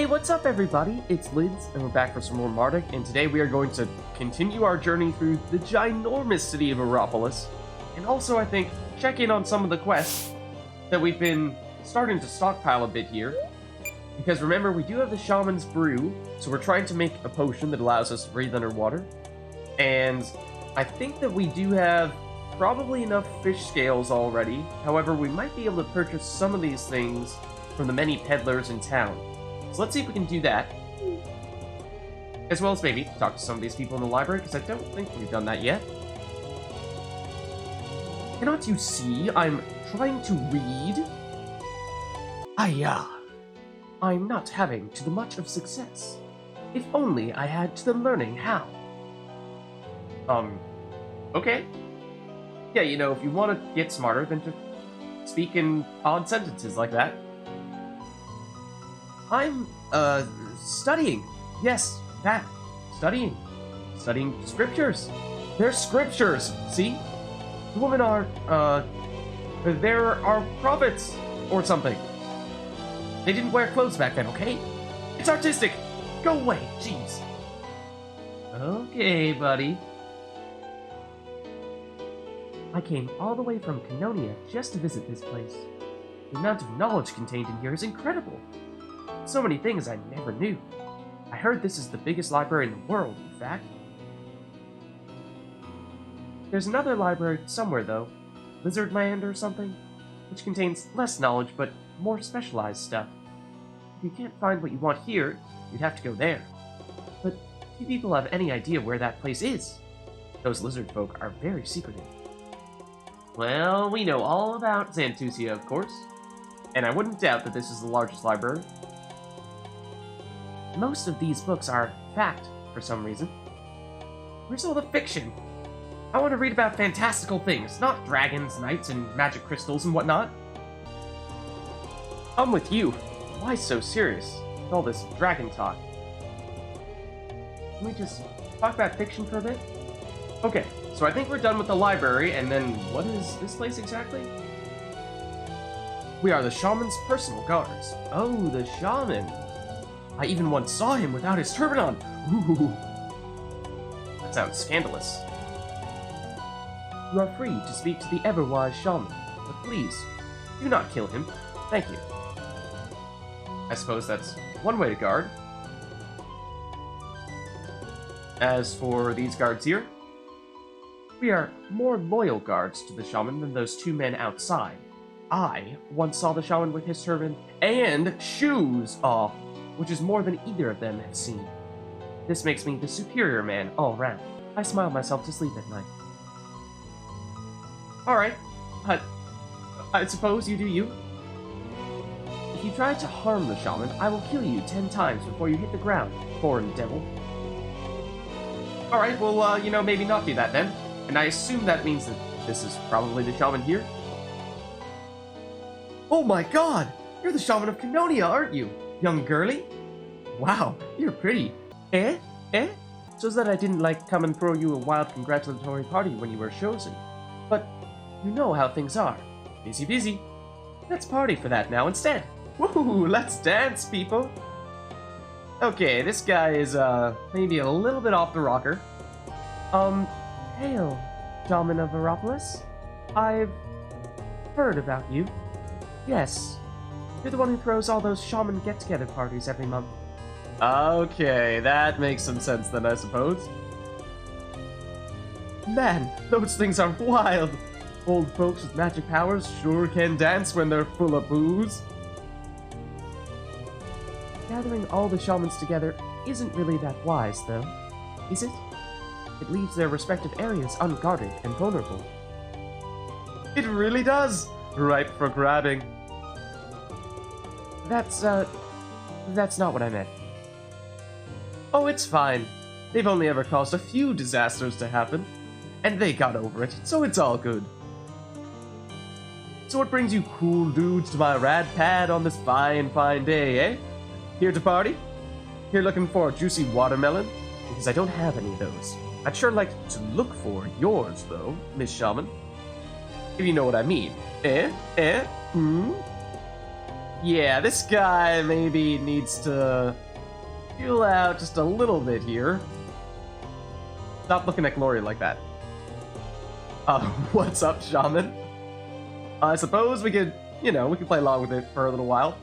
Hey, what's up everybody? It's Vids, and we're back for some more Mardek, and today we are going to continue our journey through the ginormous city of Aeropolis, and also, I think, check in on some of the quests that we've been starting to stockpile a bit here. Because remember, we do have the Shaman's Brew, so we're trying to make a potion that allows us to breathe underwater. And I think that we do have probably enough fish scales already. However, we might be able to purchase some of these things from the many peddlers in town. So let's see if we can do that. As well as maybe talk to some of these people in the library, because I don't think we've done that yet. Cannot you see I'm trying to read? I'm not having to the much of success. If only I had to the learning how. Okay. Yeah, you know, if you want to get smarter, then just speak in odd sentences like that. I'm, studying. Yes, that. Studying. Studying scriptures. They're scriptures, see? The women are, there are prophets or something. They didn't wear clothes back then, okay? It's artistic! Go away, jeez. Okay, buddy. I came all the way from Canonia just to visit this place. The amount of knowledge contained in here is incredible. So many things I never knew. I heard this is the biggest library in the world, in fact. There's another library somewhere, though. Lizardland or something, which contains less knowledge but more specialized stuff. If you can't find what you want here, you'd have to go there. But few people have any idea where that place is. Those lizard folk are very secretive. Well, we know all about Xantusia, of course. And I wouldn't doubt that this is the largest library. Most of these books are fact, for some reason. Where's all the fiction? I want to read about fantastical things, not dragons, knights, and magic crystals and whatnot. I'm with you. Why so serious with all this dragon talk? Can we just talk about fiction for a bit? Okay, so I think we're done with the library, and then what is this place exactly? We are the Shaman's personal guards. Oh, the Shaman. I even once saw him without his turban on. Ooh. That sounds scandalous. You are free to speak to the ever-wise Shaman, but please, do not kill him. Thank you. I suppose that's one way to guard. As for these guards here, we are more loyal guards to the Shaman than those two men outside. I once saw the Shaman with his turban and shoes off, which is more than either of them have seen. This makes me the superior man all round. I smile myself to sleep at night. Alright, I suppose you do you. If you try to harm the Shaman, I will kill you 10 times before you hit the ground, foreign devil. Alright, well, you know, maybe not do that then. And I assume that means that this is probably the Shaman here. Oh my god! You're the Shaman of Canonia, aren't you? Young girlie? Wow, you're pretty. Eh? So that I didn't, come and throw you a wild congratulatory party when you were chosen. But you know how things are. Busy. Let's party for that now instead. Woohoo, let's dance, people! Okay, this guy is, maybe a little bit off the rocker. Hail, Shaman of Aeropolis. I've heard about you. Yes, you're the one who throws all those shaman get-together parties every month. Okay, that makes some sense then, I suppose. Man, those things are wild! Old folks with magic powers sure can dance when they're full of booze. Gathering all the shamans together isn't really that wise, though, is it? It leaves their respective areas unguarded and vulnerable. It really does! Ripe for grabbing. That's not what I meant. Oh, it's fine. They've only ever caused a few disasters to happen, and they got over it, so it's all good. So what brings you cool dudes to my rad pad on this fine day, eh? Here to party? Here looking for a juicy watermelon? Because I don't have any of those. I'd sure like to look for yours, though, Miss Shaman. If you know what I mean. Yeah, this guy maybe needs to chill out just a little bit here. Stop looking at Gloria like that. What's up, Shaman? I suppose we could, we could play along with it for a little while.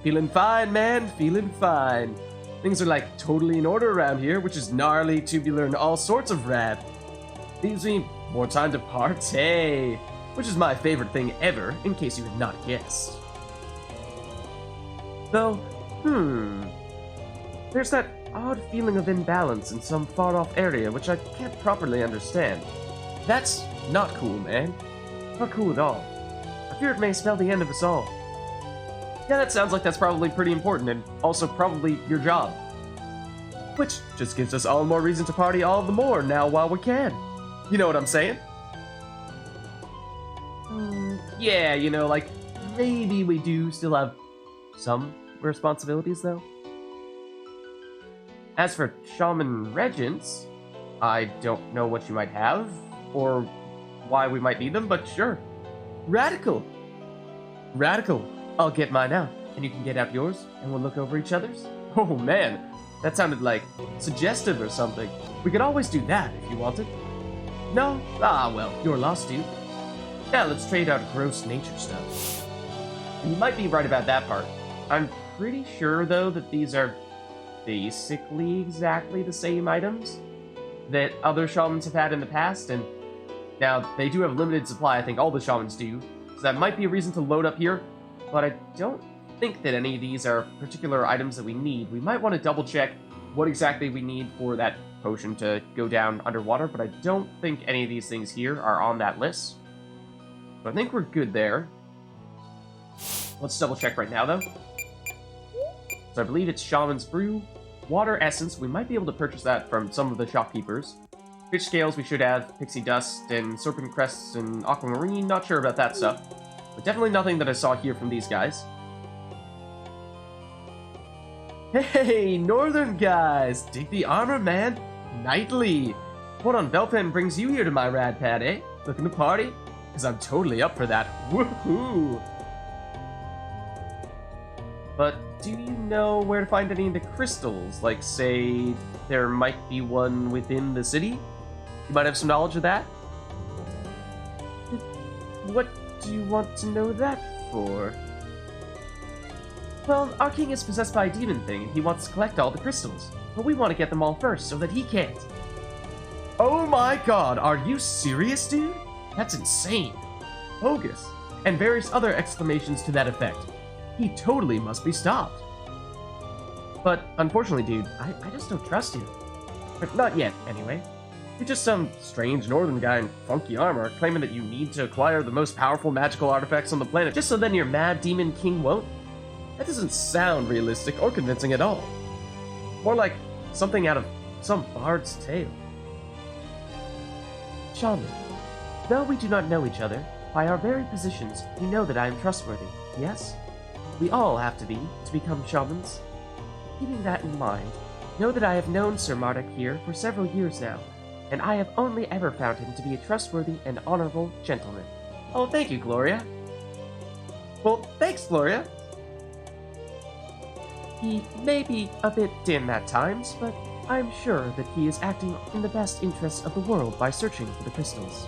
Feeling fine, man, feeling fine. Things are like totally in order around here, which is gnarly, tubular, and all sorts of rad. Leaves me more time to partay, which is my favorite thing ever, in case you had not guessed. Though, there's that odd feeling of imbalance in some far-off area which I can't properly understand. That's not cool, man. Not cool at all. I fear it may spell the end of us all. Yeah, that sounds like that's probably pretty important, and also probably your job. Which just gives us all more reason to party all the more now while we can. You know what I'm saying? Yeah, like, maybe we do still have some responsibilities, though. As for Shaman Regents, I don't know what you might have, or why we might need them, but sure. Radical! Radical! I'll get mine out, and you can get out yours, and we'll look over each other's. Oh man, that sounded like suggestive or something. We could always do that if you wanted. No? Ah, well, you're lost, dude. Yeah, let's trade out gross nature stuff. And you might be right about that part. I'm pretty sure, though, that these are basically exactly the same items that other shamans have had in the past, and now they do have limited supply. I think all the shamans do, so that might be a reason to load up here, but I don't think that any of these are particular items that we need. We might want to double check what exactly we need for that potion to go down underwater, but I don't think any of these things here are on that list. So I think we're good there. Let's double check right now, though. So I believe it's Shaman's Brew. Water Essence, we might be able to purchase that from some of the shopkeepers. Fish Scales we should have, Pixie Dust, and Serpent Crests, and Aquamarine, not sure about that stuff. But definitely nothing that I saw here from these guys. Hey, Northern guys! Dig the armor, man! Nightly! Hold on, Belpen brings you here to my rad pad, eh? Looking to party? Because I'm totally up for that. Woohoo! But do you know where to find any of the crystals? Like, say, there might be one within the city? You might have some knowledge of that? What do you want to know that for? Well, our king is possessed by a demon thing, and he wants to collect all the crystals. But we want to get them all first, so that he can't. Oh my god, are you serious, dude? That's insane. Bogus. And various other exclamations to that effect. He totally must be stopped. But, unfortunately, dude, I just don't trust you. But not yet, anyway. You're just some strange northern guy in funky armor claiming that you need to acquire the most powerful magical artifacts on the planet just so then your mad demon king won't? That doesn't sound realistic or convincing at all. More like something out of some bard's tale. Shaman, though we do not know each other, by our very positions, you know that I am trustworthy, yes? We all have to be, to become shamans. Keeping that in mind, know that I have known Sir Mardek here for several years now, and I have only ever found him to be a trustworthy and honorable gentleman. Oh, thank you, Gloria. Well, thanks, Gloria. He may be a bit dim at times, but I'm sure that he is acting in the best interests of the world by searching for the crystals.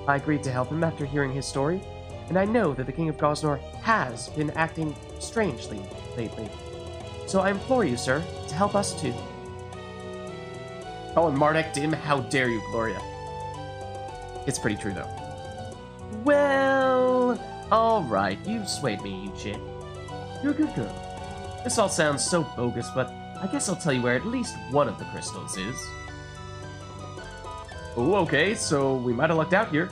I agreed to help him after hearing his story, and I know that the King of Gosnor has been acting strangely lately. So I implore you, sir, to help us too. Oh, and Mardek dim? How dare you, Gloria? It's pretty true, though. Well, alright, you've swayed me, you chick. You're a good girl. This all sounds so bogus, but I guess I'll tell you where at least one of the crystals is. Oh, okay, so we might have lucked out here.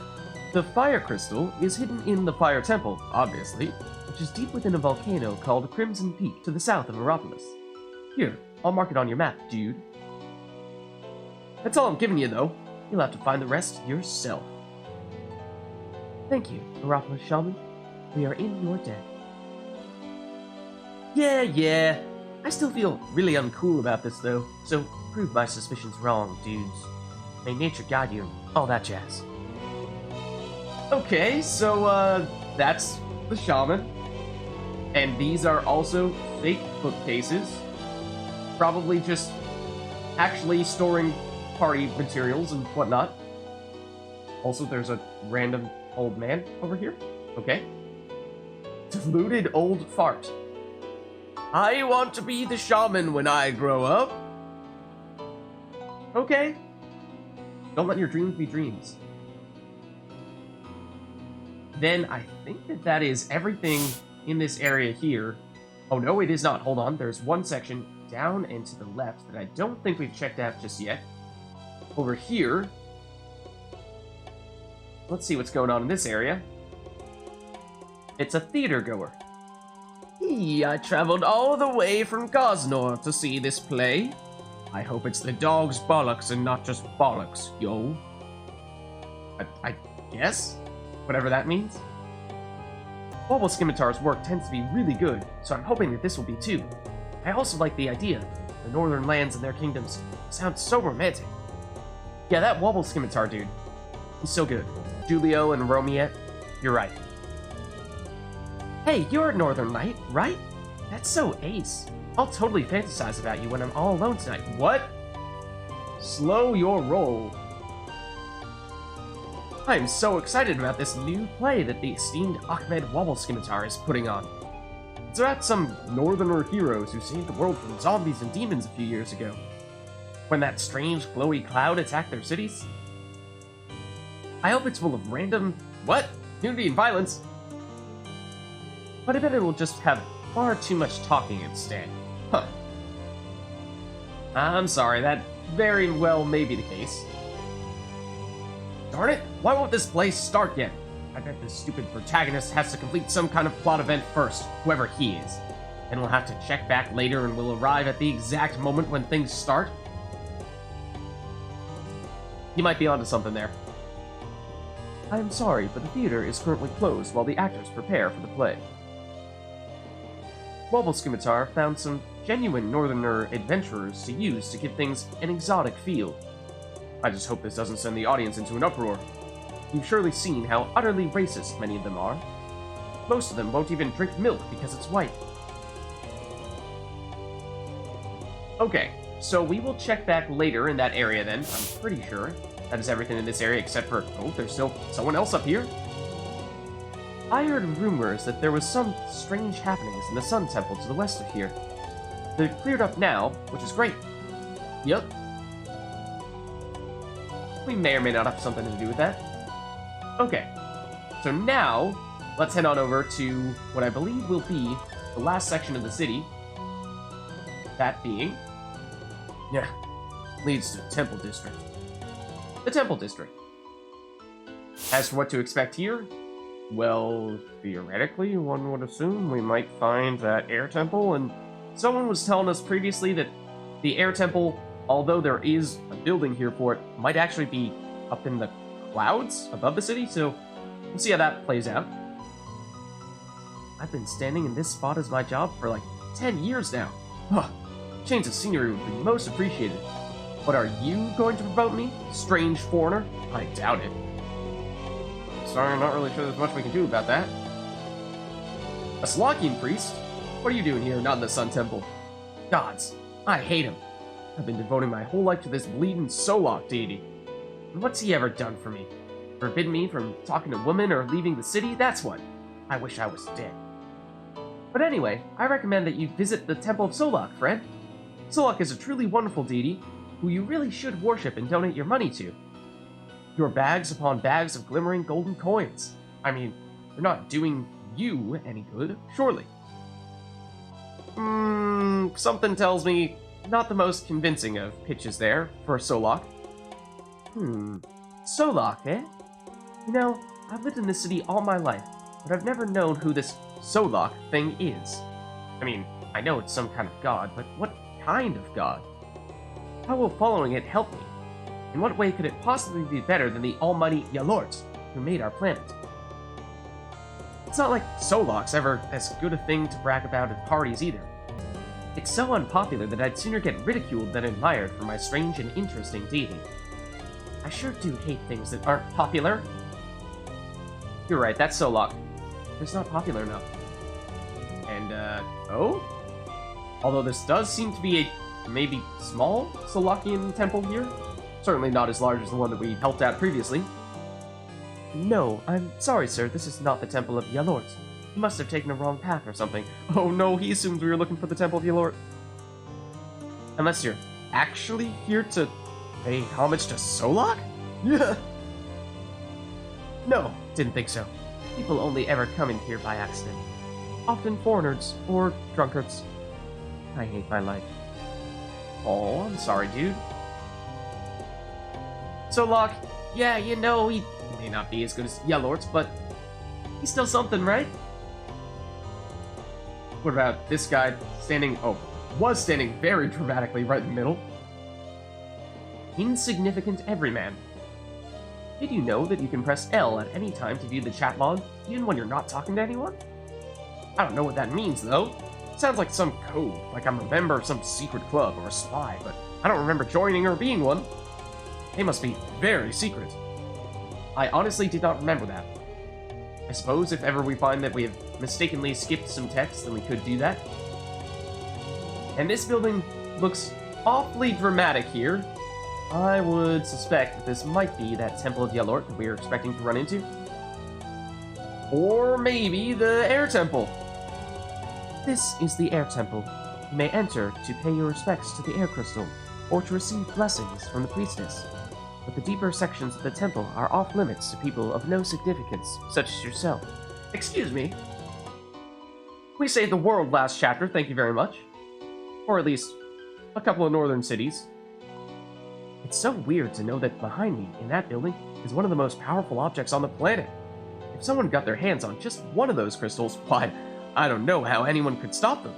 The fire crystal is hidden in the fire temple, obviously, which is deep within a volcano called Crimson Peak to the south of Meropolis. Here, I'll mark it on your map, dude. That's all I'm giving you, though. You'll have to find the rest yourself. Thank you, Meropolis Shaman. We are in your debt. Yeah. I still feel really uncool about this, though, so prove my suspicions wrong, dudes. May nature guide you, all that jazz. Okay, so, that's the shaman. And these are also fake bookcases. Probably just actually storing party materials and whatnot. Also, there's a random old man over here. Okay. Deluded old fart. I want to be the shaman when I grow up. Okay. Don't let your dreams be dreams. Then I think that is everything in this area here. Oh no, it is not. Hold on. There's one section down and to the left that I don't think we've checked out just yet. Over here. Let's see what's going on in this area. It's a theater goer. I traveled all the way from Gosnor to see this play. I hope it's the dog's bollocks and not just bollocks, yo. I guess? Whatever that means. Wobble Scimitar's work tends to be really good, so I'm hoping that this will be too. I also like the idea. The northern lands and their kingdoms sound so romantic. Yeah, that Wobble Scimitar dude. He's so good. Julio and Romiette, you're right. Hey, you're a Northern Knight, right? That's so ace. I'll totally fantasize about you when I'm all alone tonight. What? Slow your roll. I'm so excited about this new play that the esteemed Ahmed Wobble Scimitar is putting on. It's about some northerner heroes who saved the world from zombies and demons a few years ago. When that strange glowy cloud attacked their cities. I hope it's full of random, nudity and violence. But I bet it will just have far too much talking instead. Huh. I'm sorry, that very well may be the case. Darn it, why won't this play start yet? I bet this stupid protagonist has to complete some kind of plot event first, whoever he is. And we'll have to check back later and we'll arrive at the exact moment when things start. He might be onto something there. I am sorry, but the theater is currently closed while the actors prepare for the play. Wobble Scimitar found some genuine northerner adventurers to use to give things an exotic feel. I just hope this doesn't send the audience into an uproar. You've surely seen how utterly racist many of them are. Most of them won't even drink milk because it's white. Okay, so we will check back later in that area then, I'm pretty sure. That is everything in this area except for, oh, there's still someone else up here. I heard rumors that there was some strange happenings in the Sun Temple to the west of here. They're cleared up now, which is great. Yep. We may or may not have something to do with that. Okay. So now, let's head on over to what I believe will be the last section of the city. That being... yeah, leads to the Temple District. The Temple District. As for what to expect here, well, theoretically, one would assume we might find that air temple, and someone was telling us previously that the air temple, although there is a building here for it, might actually be up in the clouds above the city, so we'll see how that plays out. I've been standing in this spot as my job for like 10 years now. Huh. Change of scenery would be most appreciated. But are you going to promote me, strange foreigner? I doubt it. Sorry, I'm not really sure there's much we can do about that. A Slakian priest? What are you doing here, not in the Sun Temple? Gods, I hate him. I've been devoting my whole life to this bleeding Solok deity. And what's he ever done for me? Forbidden me from talking to women or leaving the city? That's what. I wish I was dead. But anyway, I recommend that you visit the Temple of Solok, friend. Solok is a truly wonderful deity who you really should worship and donate your money to. Your bags upon bags of glimmering golden coins. I mean, they're not doing you any good, surely. Something tells me not the most convincing of pitches there for Solok. Solok, eh? You know, I've lived in this city all my life, but I've never known who this Solok thing is. I mean, I know it's some kind of god, but what kind of god? How will following it help me? In what way could it possibly be better than the almighty Yalort, who made our planet? It's not like Solok's ever as good a thing to brag about at parties either. It's so unpopular that I'd sooner get ridiculed than admired for my strange and interesting deity. I sure do hate things that aren't popular. You're right, that's Solok. It's not popular enough. And, oh? Although this does seem to be a maybe small Solakian temple here. Certainly not as large as the one that we helped out previously. No, I'm sorry, sir. This is not the Temple of Yalort. You must have taken a wrong path or something. Oh no, he assumed we were looking for the Temple of Yalort. Unless you're actually here to pay homage to Solak? Yeah. No, didn't think so. People only ever come in here by accident. Often foreigners or drunkards. I hate my life. Oh, I'm sorry, dude. Solak, yeah, you know, he may not be as good as Yalort, but he's still something, right? What about this guy standing, was standing very dramatically right in the middle? Insignificant everyman. Did you know that you can press L at any time to view the chat log, even when you're not talking to anyone? I don't know what that means, though. Sounds like some code, like I'm a member of some secret club or a spy, but I don't remember joining or being one. They must be very secret. I honestly did not remember that. I suppose if ever we find that we have mistakenly skipped some text, then we could do that. And this building looks awfully dramatic here. I would suspect that this might be that Temple of Yalort that we are expecting to run into. Or maybe the Air Temple. This is the Air Temple. You may enter to pay your respects to the Air Crystal, or to receive blessings from the priestess. But the deeper sections of the temple are off-limits to people of no significance, such as yourself. Excuse me. We saved the world last chapter, thank you very much. Or at least, a couple of northern cities. It's so weird to know that behind me, in that building, is one of the most powerful objects on the planet. If someone got their hands on just one of those crystals, why, I don't know how anyone could stop them.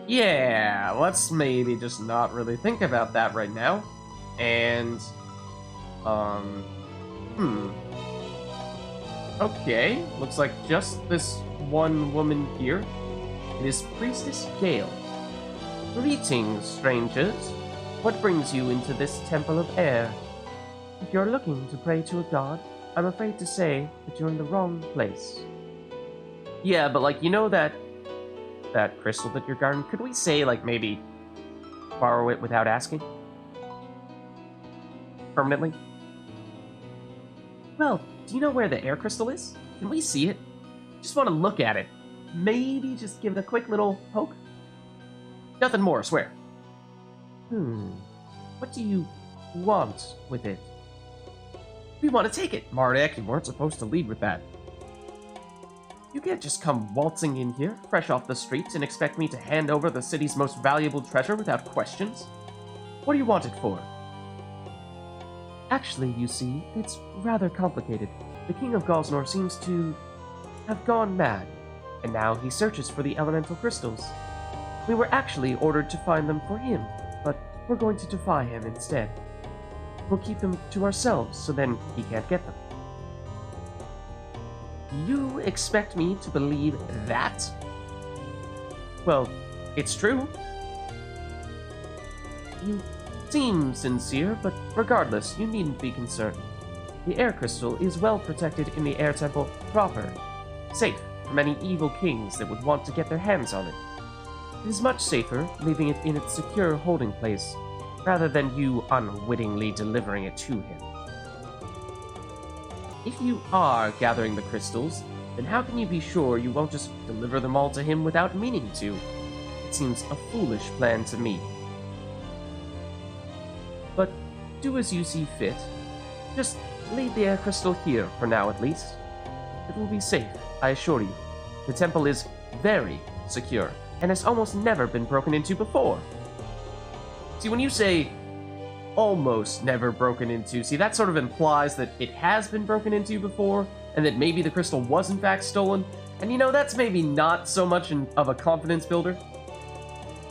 Yeah, let's maybe just not really think about that right now. And, okay, looks like just this one woman here. It is Priestess Gale. Greetings, strangers. What brings you into this Temple of Air? If you're looking to pray to a god, I'm afraid to say that you're in the wrong place. Yeah, but like, you know that crystal that you're guarding, could we say, like, maybe borrow it without asking? Permanently? Well, do you know where the air crystal is? Can we see it? Just want to look at it. Maybe just give it a quick little poke? Nothing more, I swear. What do you want with it? We want to take it. Mardek, you weren't supposed to lead with that. You can't just come waltzing in here, fresh off the streets, and expect me to hand over the city's most valuable treasure without questions. What do you want it for? Actually, you see, it's rather complicated. The King of Gosnor seems to have gone mad, and now he searches for the elemental crystals. We were actually ordered to find them for him, but we're going to defy him instead. We'll keep them to ourselves, so then he can't get them. You expect me to believe that? Well, it's true. You seem sincere, but regardless, you needn't be concerned. The air crystal is well protected in the air temple proper, safe from any evil kings that would want to get their hands on it. It is much safer leaving it in its secure holding place, rather than you unwittingly delivering it to him. If you are gathering the crystals, then how can you be sure you won't just deliver them all to him without meaning to? It seems a foolish plan to me. But do as you see fit. Just leave the air crystal here for now at least. It will be safe, I assure you. The temple is very secure, and has almost never been broken into before. See, when you say almost never broken into, see, that sort of implies that it has been broken into before, and that maybe the crystal was in fact stolen. And you know, that's maybe not so much of a confidence builder.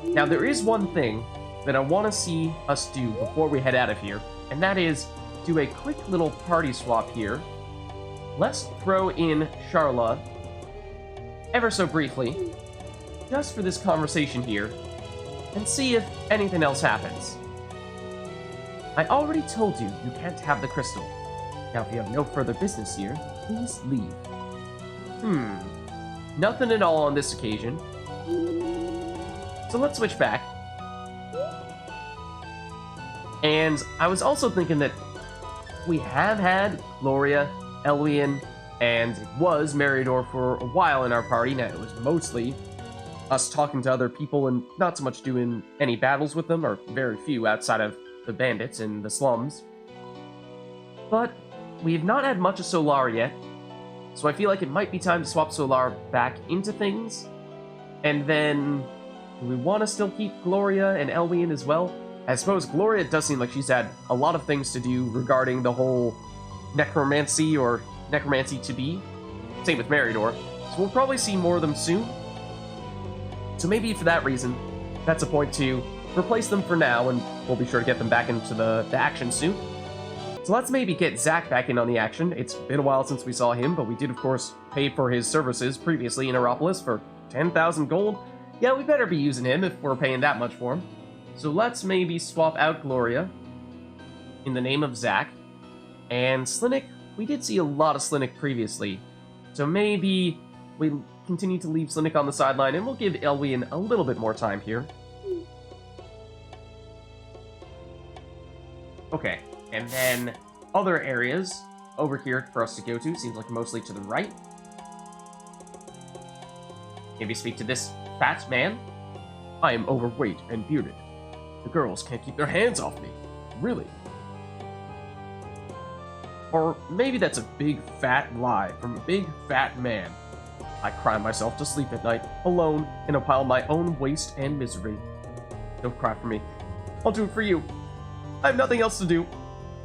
Now, there is one thing that I want to see us do before we head out of here, and that is do a quick little party swap here. Let's throw in Charla ever so briefly, just for this conversation here, and see if anything else happens. I already told you you can't have the crystal. Now, if you have no further business here, please leave. Nothing at all on this occasion. So let's switch back. And I was also thinking that we have had Gloria, Elwian, and it was Meridor for a while in our party. Now, it was mostly us talking to other people and not so much doing any battles with them, or very few outside of the bandits in the slums. But we've not had much of Solar yet, so I feel like it might be time to swap Solar back into things. And then, do we want to still keep Gloria and Elwian as well? I suppose Gloria does seem like she's had a lot of things to do regarding the whole necromancy or necromancy to be. Same with Meridor. So we'll probably see more of them soon. So maybe for that reason, that's a point to replace them for now, and we'll be sure to get them back into the action soon. So let's maybe get Zach back in on the action. It's been a while since we saw him, but we did, of course, pay for his services previously in Aeropolis for 10,000 gold. Yeah, we better be using him if we're paying that much for him. So let's maybe swap out Gloria in the name of Zach. And Slinik, we did see a lot of Slinik previously. So maybe we continue to leave Slinik on the sideline, and we'll give Elwian a little bit more time here. Okay, and then other areas over here for us to go to. Seems like mostly to the right. Maybe speak to this fat man. I am overweight and bearded. The girls can't keep their hands off me. Really? Or maybe that's a big fat lie from a big fat man. I cry myself to sleep at night, alone, in a pile of my own waste and misery. Don't cry for me. I'll do it for you. I have nothing else to do.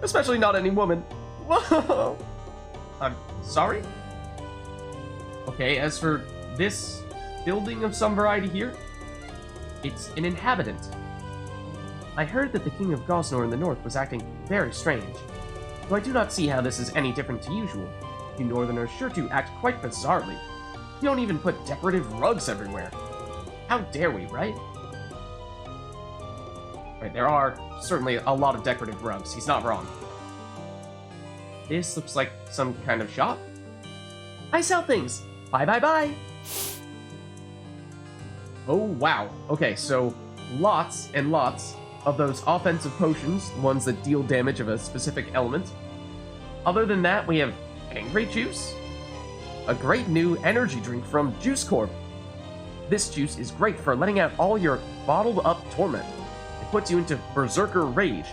Especially not any woman. Whoa! I'm sorry? Okay, as for this building of some variety here, it's an inhabitant. I heard that the King of Gosnor in the north was acting very strange, though I do not see how this is any different to usual. You northerners sure do act quite bizarrely. You don't even put decorative rugs everywhere. How dare we, right? Right, there are certainly a lot of decorative rugs. He's not wrong. This looks like some kind of shop. I sell things. Bye, bye, bye. Oh, wow. Okay, so lots and lots of those offensive potions, the ones that deal damage of a specific element. Other than that, we have Angry Juice, a great new energy drink from Juice Corp. This juice is great for letting out all your bottled up torment. It puts you into Berserker Rage.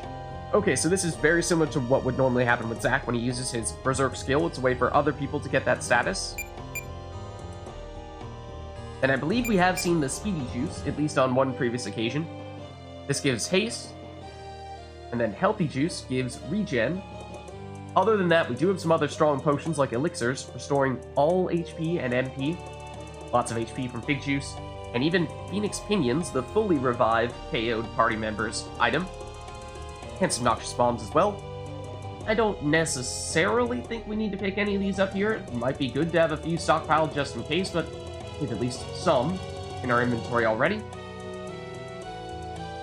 Okay, so this is very similar to what would normally happen with Zack when he uses his Berserk skill. It's a way for other people to get that status. And I believe we have seen the Speedy Juice, at least on one previous occasion. This gives haste, and then Healthy Juice gives regen. Other than that, we do have some other strong potions like elixirs, restoring all HP and MP. Lots of HP from Fig Juice, and even Phoenix Pinions, the fully revived KO'd party members item. And some Noxious Bombs as well. I don't necessarily think we need to pick any of these up here. It might be good to have a few stockpiled just in case, but we have at least some in our inventory already.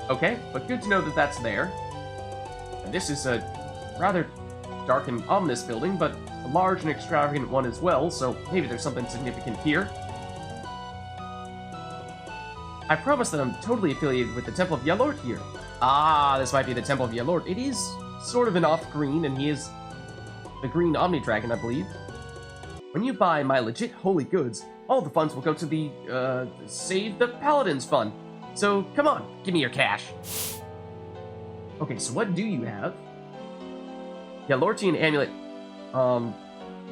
Okay, but good to know that that's there. And this is a rather dark and ominous building, but a large and extravagant one as well, so maybe there's something significant here. I promise that I'm totally affiliated with the Temple of Yalort here. Ah, this might be the Temple of Yalort. It is sort of an off-green, and he is the green Omni-Dragon, I believe. When you buy my legit holy goods, all the funds will go to the, Save the Paladins Fund. So, come on, give me your cash. Okay, so what do you have? Yalortian Amulet.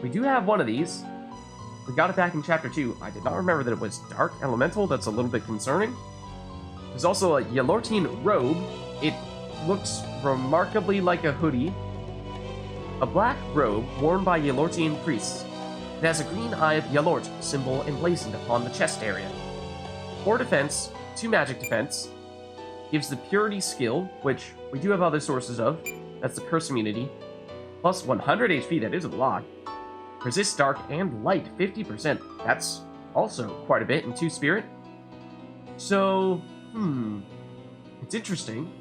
We do have one of these. We got it back in Chapter 2. I did not remember that it was Dark Elemental. That's a little bit concerning. There's also a Yalortian Robe. It looks remarkably like a hoodie. A black robe worn by Yalortian priests. It has a green Eye of Yalort symbol emblazoned upon the chest area. 4 defense, 2 magic defense. Gives the Purity skill, which we do have other sources of. That's the Curse immunity. Plus 100 HP, that is a lot. Resist dark and light, 50%. That's also quite a bit, and 2 spirit. So, it's interesting.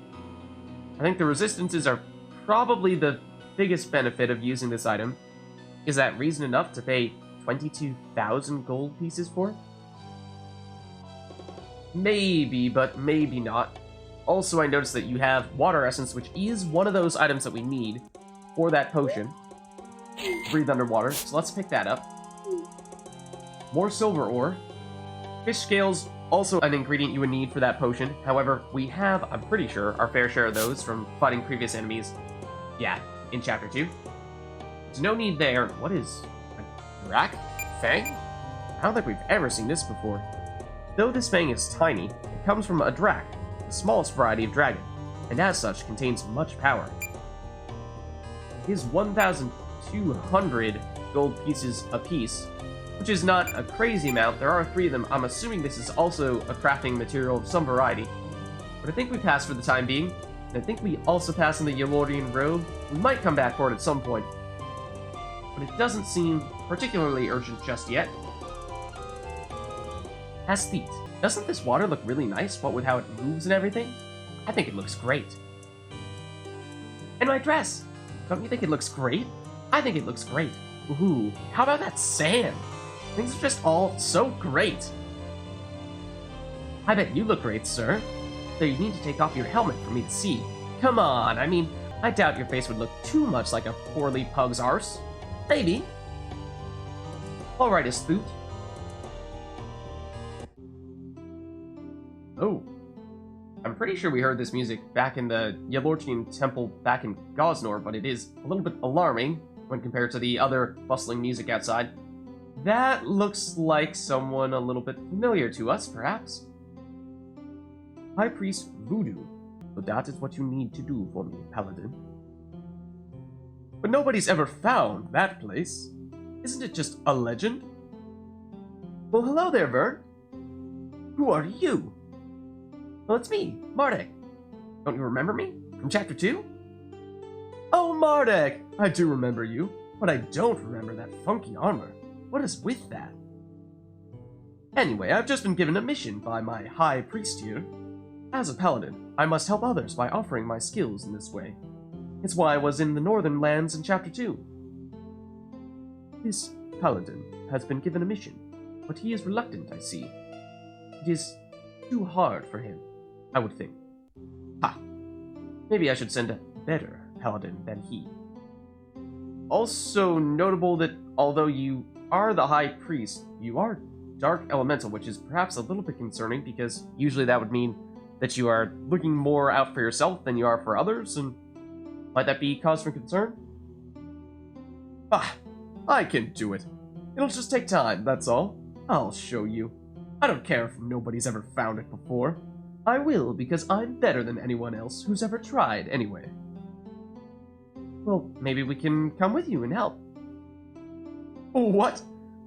I think the resistances are probably the biggest benefit of using this item. Is that reason enough to pay 22,000 gold pieces for? Maybe, but maybe not. Also, I noticed that you have water essence, which is one of those items that we need for that potion. Breathe underwater, so let's pick that up. More silver ore. Fish scales, also an ingredient you would need for that potion. However, we have, I'm pretty sure, our fair share of those from fighting previous enemies. Yeah, in Chapter 2. There's no need there. What is... a Drak? Fang? I don't think we've ever seen this before. Though this fang is tiny, it comes from a Drak, the smallest variety of dragon, and as such contains much power. It is 1,200 gold pieces apiece, which is not a crazy amount. There are 3 of them. I'm assuming this is also a crafting material of some variety. But I think we passed for the time being, and I think we also passed in the Yalordian Road. We might come back for it at some point, but it doesn't seem particularly urgent just yet. Aesthete. Doesn't this water look really nice, what with how it moves and everything? I think it looks great. And my dress! Don't you think it looks great? I think it looks great. Ooh, how about that sand? Things are just all so great. I bet you look great, sir. Though you need to take off your helmet for me to see. Come on, I mean, I doubt your face would look too much like a poorly pug's arse. Maybe. Alright, Aesthete. Oh. I'm pretty sure we heard this music back in the Yalortian Temple back in Gosnor, but it is a little bit alarming when compared to the other bustling music outside. That looks like someone a little bit familiar to us, perhaps. High Priest Voodoo. So that is what you need to do for me, Paladin. But nobody's ever found that place. Isn't it just a legend? Well, hello there, Vern. Who are you? Well, it's me, Mardek. Don't you remember me? From Chapter 2? Oh, Mardek! I do remember you, but I don't remember that funky armor. What is with that? Anyway, I've just been given a mission by my High Priest here. As a paladin, I must help others by offering my skills in this way. It's why I was in the Northern Lands in Chapter 2. This paladin has been given a mission, but he is reluctant, I see. It is too hard for him, I would think. Ha! Maybe I should send a better paladin than he. Also notable that although you are the High Priest, you are Dark Elemental, which is perhaps a little bit concerning because usually that would mean that you are looking more out for yourself than you are for others, and might that be cause for concern? Ah, I can do it. It'll just take time, that's all. I'll show you. I don't care if nobody's ever found it before. I will, because I'm better than anyone else who's ever tried, anyway. Well, maybe we can come with you and help. What?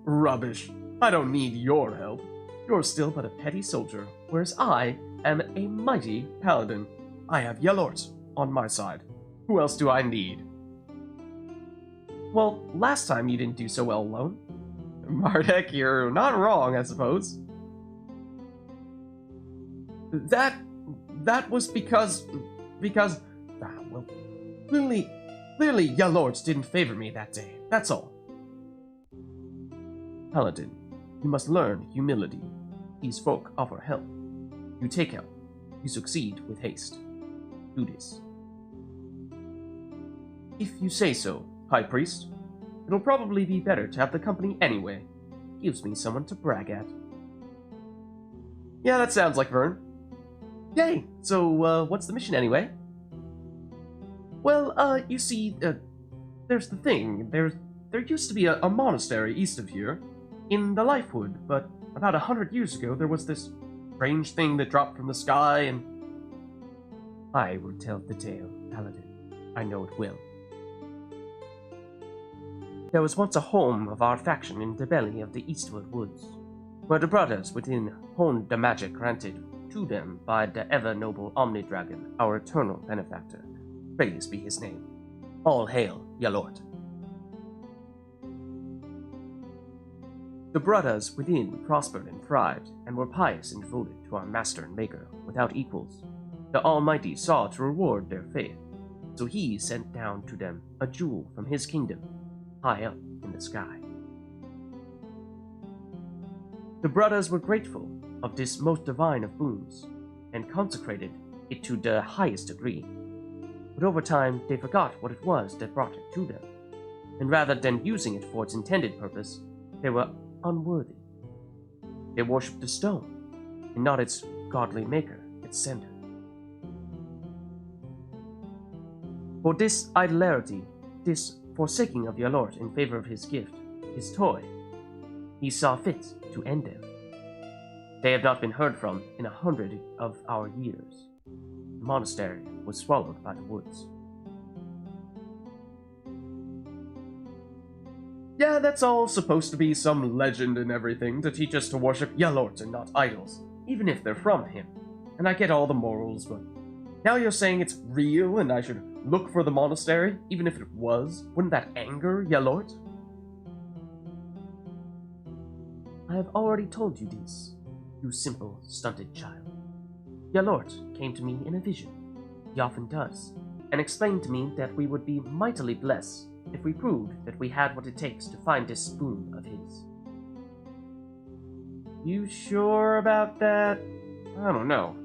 Rubbish. I don't need your help. You're still but a petty soldier, whereas I am a mighty paladin. I have Yalort on my side. Who else do I need? Well, last time you didn't do so well alone. Mardek, you're not wrong, I suppose. That was because, well, clearly Yalort didn't favor me that day, that's all. Paladin, you must learn humility. These folk offer help. You take help. You succeed with haste. Do this. If you say so, High Priest. It'll probably be better to have the company anyway. Gives me someone to brag at. Yeah, that sounds like Vern. Yay! So, what's the mission anyway? Well, you see, there's the thing. There used to be a monastery east of here, in the Lifewood, but about 100 years ago there was this strange thing that dropped from the sky and... I will tell the tale, Paladin. I know it will. There was once a home of our faction in the belly of the Eastwood Woods, where the brothers within honed the magic granted to them by the ever-noble Omnidragon, our eternal benefactor. Praise be his name. All hail, Yalort. The brothers within prospered and thrived, and were pious and devoted to our master and maker, without equals. The Almighty saw to reward their faith, so he sent down to them a jewel from his kingdom, high up in the sky. The brothers were grateful of this most divine of boons, and consecrated it to the highest degree. But over time, they forgot what it was that brought it to them, and rather than using it for its intended purpose, they were unworthy. They worshipped the stone, and not its godly maker, its sender. For this idolatry, this forsaking of your Lord in favor of his gift, his toy, he saw fit to end them. They have not been heard from in 100 of our years. The monastery was swallowed by the woods. Yeah, that's all supposed to be some legend and everything to teach us to worship Yalort and not idols, even if they're from him. And I get all the morals, but now you're saying it's real and I should look for the monastery, even if it was? Wouldn't that anger Yalort? I have already told you this, you simple, stunted child. Yalort came to me in a vision, he often does, and explained to me that we would be mightily blessed if we proved that we had what it takes to find this spoon of his. You sure about that? I don't know.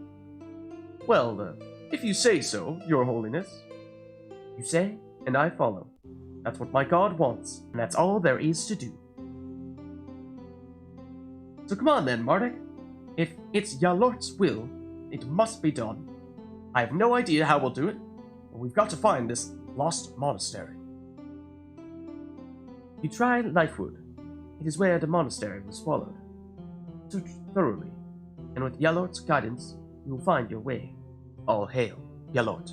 Well, if you say so, your holiness. You say, and I follow. That's what my god wants, and that's all there is to do. So come on then, Mardek. If it's Yalort's will, it must be done. I have no idea how we'll do it, but we've got to find this lost monastery. You try Lifewood. It is where the monastery was swallowed. Search thoroughly, and with Yalort's guidance, you will find your way. All hail, Yalort.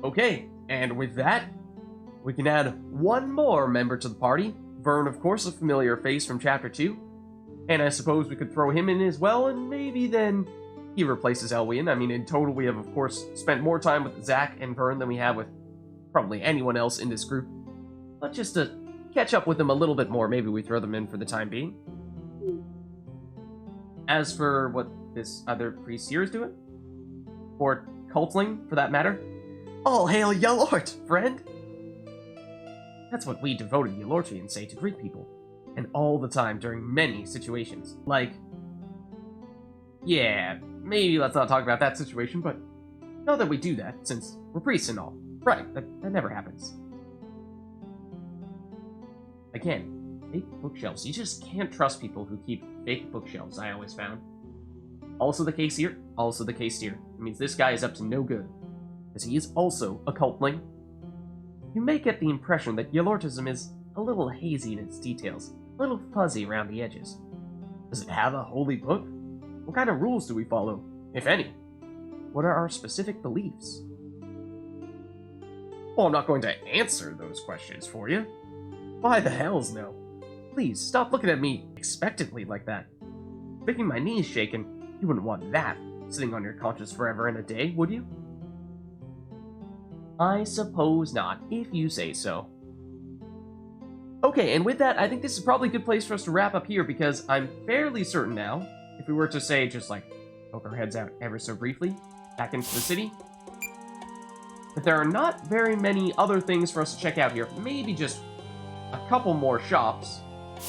Okay, and with that, we can add one more member to the party. Vern, of course, a familiar face from Chapter 2. And I suppose we could throw him in as well, and maybe then he replaces Elwian. I mean, in total, we have, of course, spent more time with Zach and Vern than we have with probably anyone else in this group. But just to catch up with them a little bit more, maybe we throw them in for the time being. As for what this other priest here is doing, or cultling, for that matter, all hail Yalort, friend! That's what we devoted Yalortians say to greet people, and all the time during many situations. Like, yeah, maybe let's not talk about that situation, but not that we do that, since we're priests and all. Right, that never happens. Again, fake bookshelves. You just can't trust people who keep fake bookshelves, I always found. Also the case here, also the case here. It means this guy is up to no good, because he is also a cultling. You may get the impression that Yalortism is a little hazy in its details, a little fuzzy around the edges. Does it have a holy book? What kind of rules do we follow, if any? What are our specific beliefs? Well, I'm not going to answer those questions for you. Why the hells no? Please, stop looking at me expectantly like that. Making my knees shaking, you wouldn't want that sitting on your conscience forever and a day, would you? I suppose not, if you say so. Okay, and with that, I think this is probably a good place for us to wrap up here, because I'm fairly certain now, if we were to say, just like, poke our heads out ever so briefly, back into the city, that there are not very many other things for us to check out here. Maybe just a couple more shops,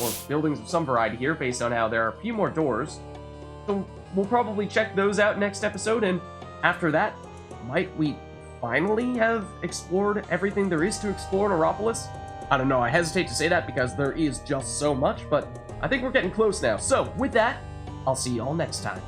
or buildings of some variety here, based on how there are a few more doors. So we'll probably check those out next episode, and after that, might we finally have explored everything there is to explore in Europolis? I don't know, I hesitate to say that because there is just so much, but I think we're getting close now. So, with that, I'll see you all next time.